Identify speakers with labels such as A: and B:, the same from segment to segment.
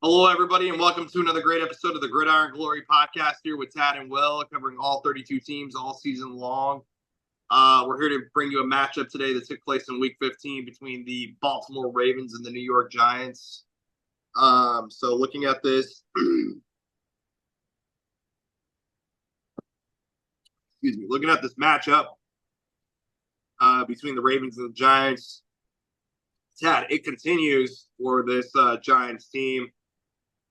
A: Hello, everybody, and welcome to another great episode of the Gridiron Glory podcast here with Tad and Will, covering all 32 teams all season long. We're here to bring you a matchup today that took place in Week 15 between the Baltimore Ravens and the New York Giants. So looking at this, looking at this matchup between the Ravens and the Giants, Tad, it continues for this Giants team.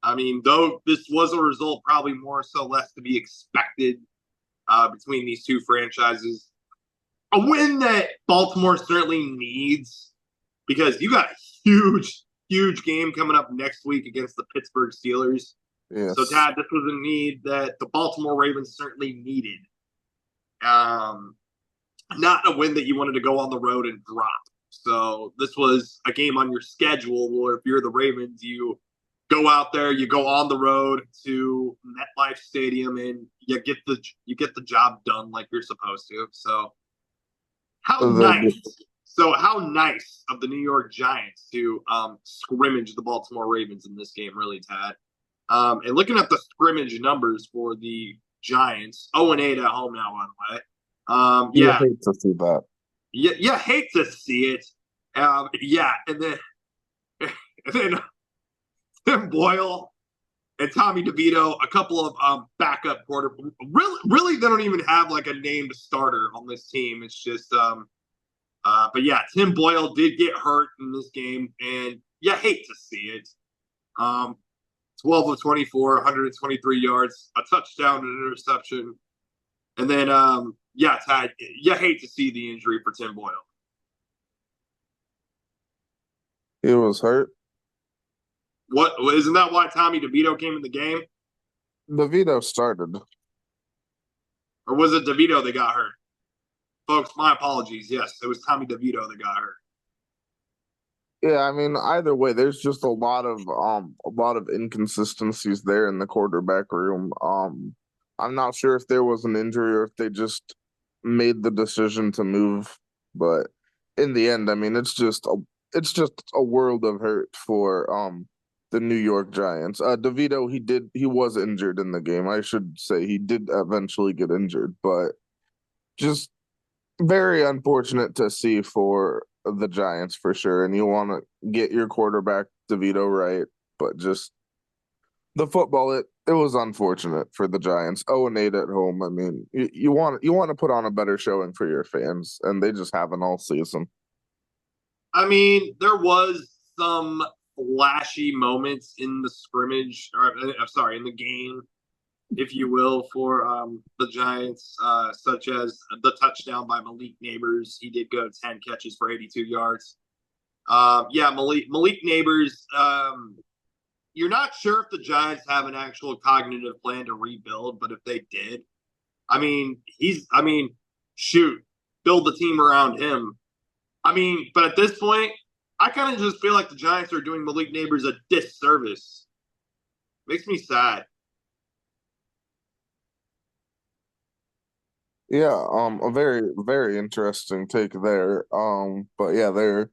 A: I mean, though this was a result probably more so less to be expected between these two franchises. A win that Baltimore certainly needs because you got a huge game coming up next week against the Pittsburgh Steelers.
B: Yes.
A: So, Tad, this was a need that the Baltimore Ravens certainly needed. Not a win that you wanted to go on the road and drop. So this was a game on your schedule where if you're the Ravens, you go out there, you go on the road to MetLife Stadium, and you get the job done like you're supposed to. So how nice of the New York Giants to scrimmage the Baltimore Ravens in this game, really, Tad. And looking at the scrimmage numbers for the Giants, 0-8 at home now, by the way.
B: You hate to see that.
A: You hate to see it. And then Tim Boyle and Tommy DeVito, a couple of backup quarter. Really, they don't even have like a named starter on this team. It's just, but yeah, Tim Boyle did get hurt in this game, and you hate to see it. 12 of 24, 123 yards, a touchdown, an interception, and then Tad, you hate to see the injury for Tim Boyle.
B: He was hurt.
A: What, isn't that why Tommy DeVito came in the game?
B: DeVito started.
A: Or was it DeVito that got hurt? Folks, my apologies. Yes, it was Tommy DeVito that got hurt.
B: Yeah, I mean, either way, there's just a lot of inconsistencies there in the quarterback room. I'm not sure if there was an injury or if they just made the decision to move, but in the end, I mean, it's just a world of hurt for the New York Giants. DeVito, he was injured in the game. I should say he did eventually get injured, but just very unfortunate to see for the Giants for sure. And you want to get your quarterback DeVito right, but just the football, it was unfortunate for the Giants. 0-8 at home. I mean, you want to put on a better showing for your fans, and they just haven't all season.
A: I mean, there was some flashy moments in the scrimmage, or I'm sorry, in the game, if you will, for the Giants, such as the touchdown by Malik Neighbors. He did go 10 catches for 82 yards. Malik Neighbors. You're not sure if the Giants have an actual cognitive plan to rebuild, but if they did, build the team around him. But at this point, I kind of just feel like the Giants are doing Malik Neighbors a disservice. Makes me sad.
B: Yeah, a very, very interesting take there. But yeah, they're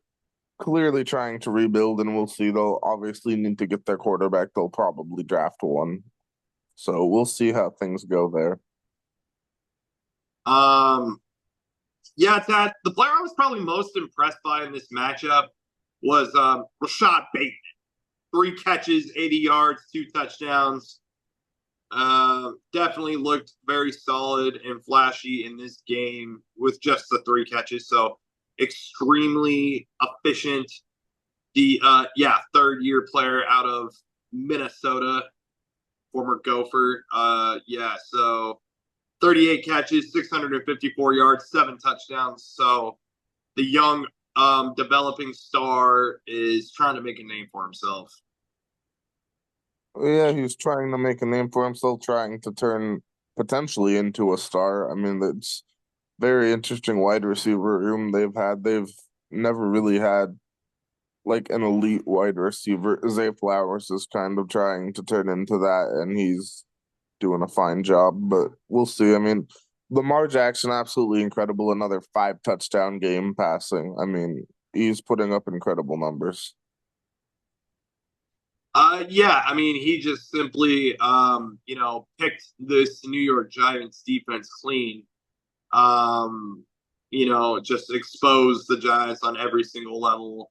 B: clearly trying to rebuild, and we'll see. They'll obviously need to get their quarterback. They'll probably draft one. So we'll see how things go there.
A: Tad, the player I was probably most impressed by in this matchup was Rashad Bateman. 3 catches, 80 yards, 2 touchdowns. Definitely looked very solid and flashy in this game with just the 3 catches. So extremely efficient. The third-year player out of Minnesota, former Gopher. So 38 catches, 654 yards, 7 touchdowns. So the young developing star is trying to make a name for himself.
B: Yeah, he's trying to make a name for himself, trying to turn potentially into a star. I mean, it's very interesting wide receiver room they've had. They've never really had like an elite wide receiver. Zay Flowers is kind of trying to turn into that, and he's doing a fine job, but we'll see. I mean, Lamar Jackson, absolutely incredible. Another 5-touchdown game passing. I mean, he's putting up incredible numbers.
A: Yeah, I mean, he just simply, picked this New York Giants defense clean. Um, just exposed the Giants on every single level.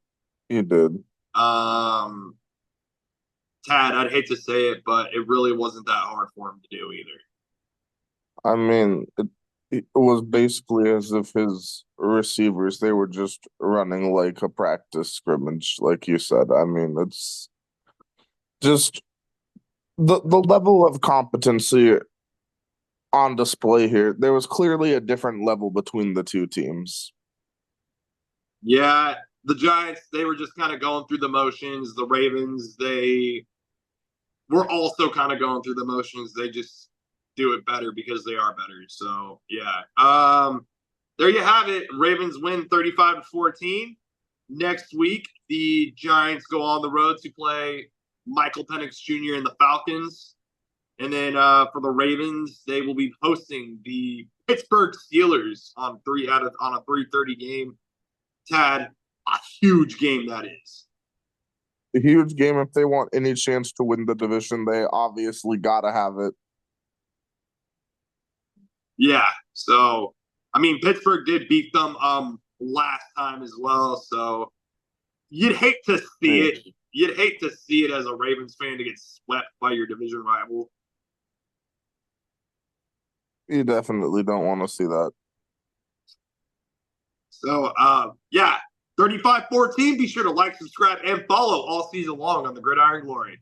B: He did.
A: Um, Tad, I'd hate to say it, but it really wasn't that hard for him to do either.
B: I mean, it was basically as if his receivers, they were just running like a practice scrimmage, like you said. I mean, it's just the level of competency on display here. There was clearly a different level between the two teams.
A: Yeah, the Giants, they were just kind of going through the motions. The Ravens, they were also kind of going through the motions. They just do it better because they are better. So, yeah. There you have it. Ravens win 35-14. Next week, the Giants go on the road to play Michael Penix Jr. and the Falcons. And then for the Ravens, they will be hosting the Pittsburgh Steelers on a 3:30 game. Tad, a huge game that is.
B: A huge game. If they want any chance to win the division, they obviously got to have it.
A: Yeah. So, I mean, Pittsburgh did beat them last time as well. So you'd hate to see it. You'd hate to see it as a Ravens fan to get swept by your division rival.
B: You definitely don't want to see that.
A: So, yeah, 35-14. Be sure to like, subscribe, and follow all season long on the Gridiron Glory.